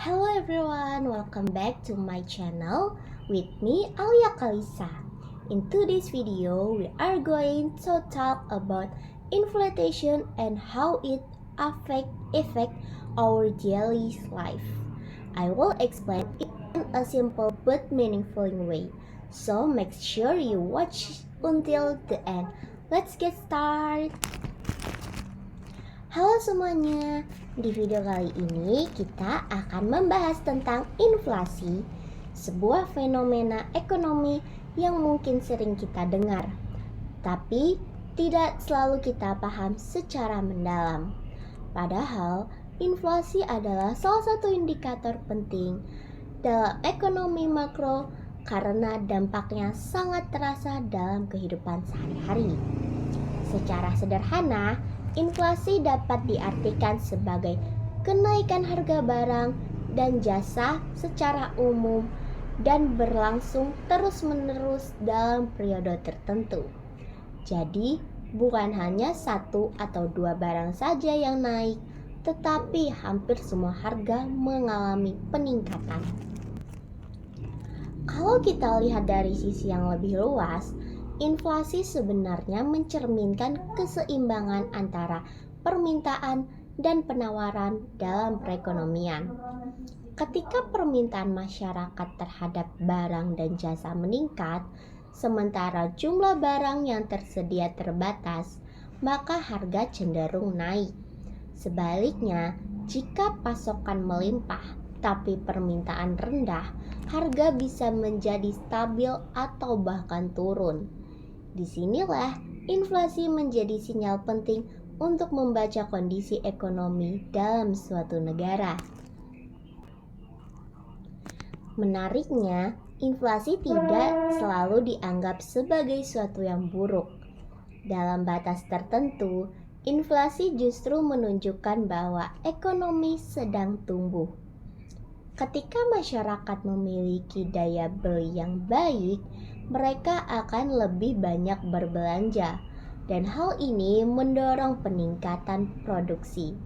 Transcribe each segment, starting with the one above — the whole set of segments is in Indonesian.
Hello everyone, welcome back to my channel with me Alia Kalisa. In today's video, we are going to talk about inflation and how it affect our daily life. I will explain it in a simple but meaningful way. So make sure you watch until the end. Let's get started. Halo semuanya, di video kali ini kita akan membahas tentang inflasi, sebuah fenomena ekonomi yang mungkin sering kita dengar, tapi tidak selalu kita paham secara mendalam. Padahal, inflasi adalah salah satu indikator penting dalam ekonomi makro karena dampaknya sangat terasa dalam kehidupan sehari-hari. Secara sederhana, inflasi dapat diartikan sebagai kenaikan harga barang dan jasa secara umum dan berlangsung terus-menerus dalam periode tertentu. Jadi, bukan hanya satu atau dua barang saja yang naik, tetapi hampir semua harga mengalami peningkatan. Kalau kita lihat dari sisi yang lebih luas, inflasi sebenarnya mencerminkan keseimbangan antara permintaan dan penawaran dalam perekonomian. Ketika permintaan masyarakat terhadap barang dan jasa meningkat, sementara jumlah barang yang tersedia terbatas, maka harga cenderung naik. Sebaliknya, jika pasokan melimpah tapi permintaan rendah, harga bisa menjadi stabil atau bahkan turun. Disinilah inflasi menjadi sinyal penting untuk membaca kondisi ekonomi dalam suatu negara. Menariknya, inflasi tidak selalu dianggap sebagai suatu yang buruk. Dalam batas tertentu, inflasi justru menunjukkan bahwa ekonomi sedang tumbuh. Ketika masyarakat memiliki daya beli yang baik, mereka akan lebih banyak berbelanja, dan hal ini mendorong peningkatan produksi.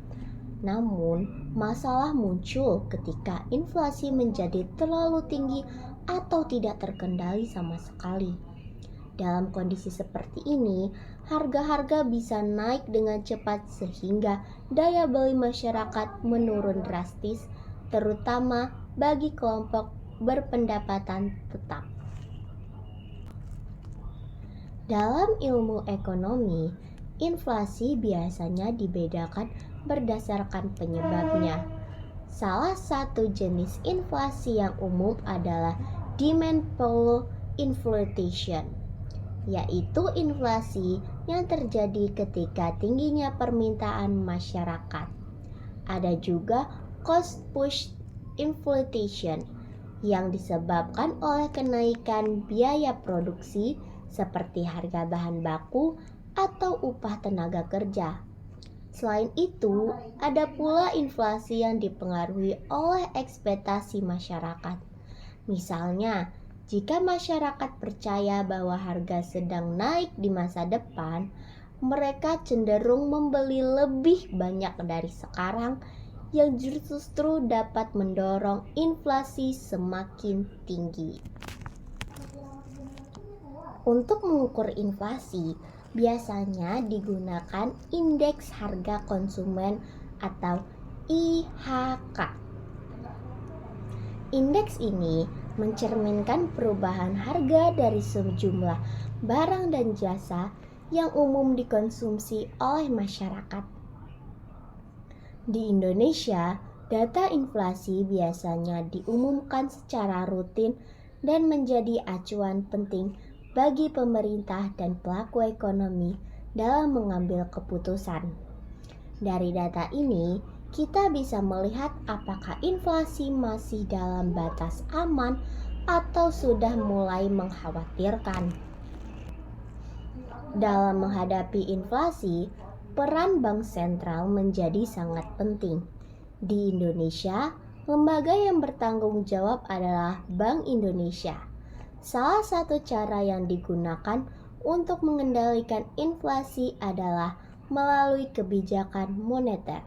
Namun, masalah muncul ketika inflasi menjadi terlalu tinggi atau tidak terkendali sama sekali. Dalam kondisi seperti ini, harga-harga bisa naik dengan cepat sehingga daya beli masyarakat menurun drastis, terutama bagi kelompok berpendapatan tetap. Dalam ilmu ekonomi, inflasi biasanya dibedakan berdasarkan penyebabnya. Salah satu jenis inflasi yang umum adalah demand pull inflation, yaitu inflasi yang terjadi ketika tingginya permintaan masyarakat. Ada juga cost push inflation yang disebabkan oleh kenaikan biaya produksi seperti harga bahan baku atau upah tenaga kerja. Selain itu, ada pula inflasi yang dipengaruhi oleh ekspektasi masyarakat. Misalnya, jika masyarakat percaya bahwa harga sedang naik di masa depan, mereka cenderung membeli lebih banyak dari sekarang, yang justru dapat mendorong inflasi semakin tinggi. Untuk mengukur inflasi, biasanya digunakan indeks harga konsumen atau IHK. Indeks ini mencerminkan perubahan harga dari sejumlah barang dan jasa yang umum dikonsumsi oleh masyarakat. Di Indonesia, data inflasi biasanya diumumkan secara rutin dan menjadi acuan penting bagi pemerintah dan pelaku ekonomi dalam mengambil keputusan. Dari data ini, kita bisa melihat apakah inflasi masih dalam batas aman atau sudah mulai mengkhawatirkan. Dalam menghadapi inflasi, peran bank sentral menjadi sangat penting. Di Indonesia, lembaga yang bertanggung jawab adalah Bank Indonesia. Salah satu cara yang digunakan untuk mengendalikan inflasi adalah melalui kebijakan moneter.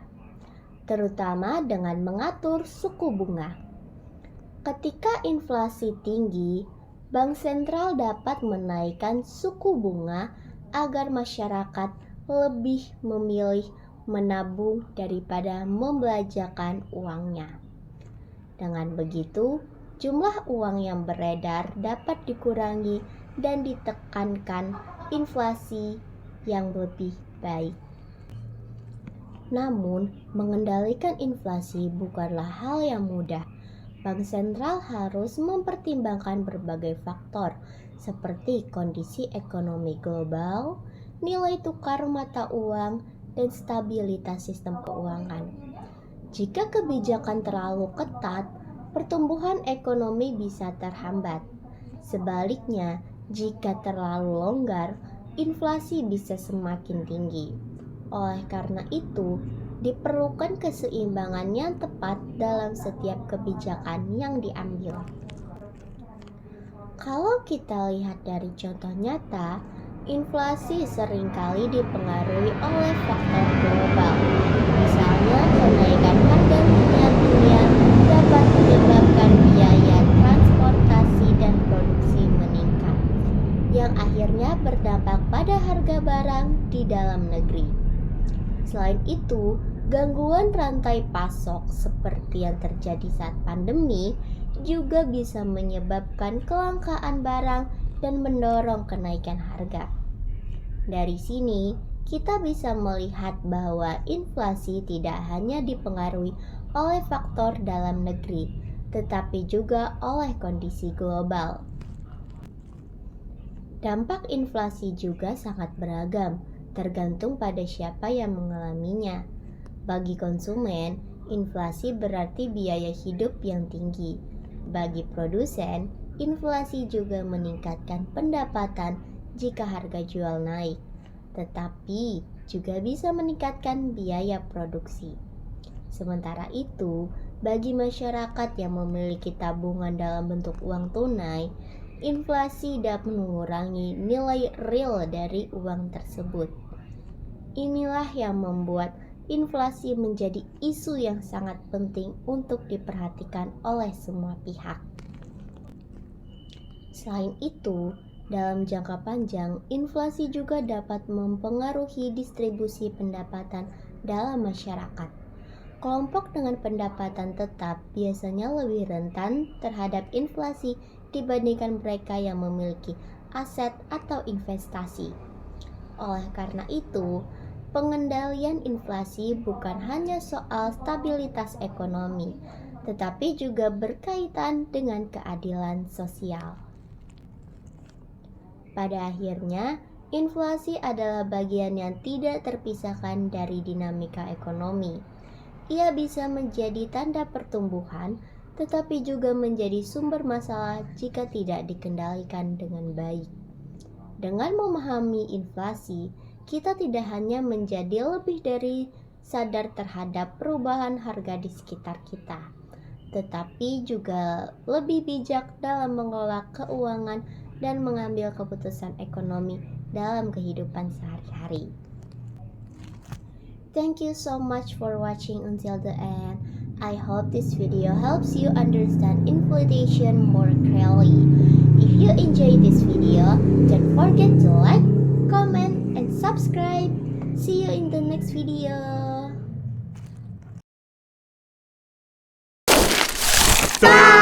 terutama dengan mengatur suku bunga. Ketika inflasi tinggi, bank sentral dapat menaikkan suku bunga agar masyarakat lebih memilih menabung daripada membelanjakan uangnya. Dengan begitu, jumlah uang yang beredar dapat dikurangi dan ditekankan inflasi yang lebih baik. Namun, mengendalikan inflasi bukanlah hal yang mudah. Bank sentral harus mempertimbangkan berbagai faktor seperti kondisi ekonomi global, nilai tukar mata uang, dan stabilitas sistem keuangan. Jika kebijakan terlalu ketat, pertumbuhan ekonomi bisa terhambat. Sebaliknya, jika terlalu longgar, inflasi bisa semakin tinggi. Oleh karena itu, diperlukan keseimbangan yang tepat dalam setiap kebijakan yang diambil. Kalau kita lihat dari contoh nyata, inflasi seringkali dipengaruhi oleh faktor global. Misalnya, kenaikan harga minyak dunia dapat menyebabkan biaya transportasi dan produksi meningkat, yang akhirnya berdampak pada harga barang di dalam negeri. Selain itu, gangguan rantai pasok seperti yang terjadi saat pandemi juga bisa menyebabkan kelangkaan barang dan mendorong kenaikan harga. Dari sini, kita bisa melihat bahwa inflasi tidak hanya dipengaruhi oleh faktor dalam negeri, tetapi juga oleh kondisi global. Dampak inflasi juga sangat beragam, tergantung pada siapa yang mengalaminya. Bagi konsumen, inflasi berarti biaya hidup yang tinggi. Bagi produsen, inflasi juga meningkatkan pendapatan jika harga jual naik, tetapi juga bisa meningkatkan biaya produksi. Sementara itu, bagi masyarakat yang memiliki tabungan dalam bentuk uang tunai, inflasi dapat mengurangi nilai real dari uang tersebut. Inilah yang membuat inflasi menjadi isu yang sangat penting untuk diperhatikan oleh semua pihak. Selain itu, dalam jangka panjang, inflasi juga dapat mempengaruhi distribusi pendapatan dalam masyarakat. Kelompok dengan pendapatan tetap biasanya lebih rentan terhadap inflasi dibandingkan mereka yang memiliki aset atau investasi. Oleh karena itu, pengendalian inflasi bukan hanya soal stabilitas ekonomi, tetapi juga berkaitan dengan keadilan sosial. Pada akhirnya, inflasi adalah bagian yang tidak terpisahkan dari dinamika ekonomi. Ia bisa menjadi tanda pertumbuhan, tetapi juga menjadi sumber masalah jika tidak dikendalikan dengan baik. Dengan memahami inflasi, kita tidak hanya menjadi lebih dari sadar terhadap perubahan harga di sekitar kita, tetapi juga lebih bijak dalam mengelola keuangan dan mengambil keputusan ekonomi dalam kehidupan sehari-hari. Thank you so much for watching until the end. I hope this video helps you understand inflation more clearly. If you enjoyed this video, don't forget to like, comment, and subscribe. See you in the next video. Bye!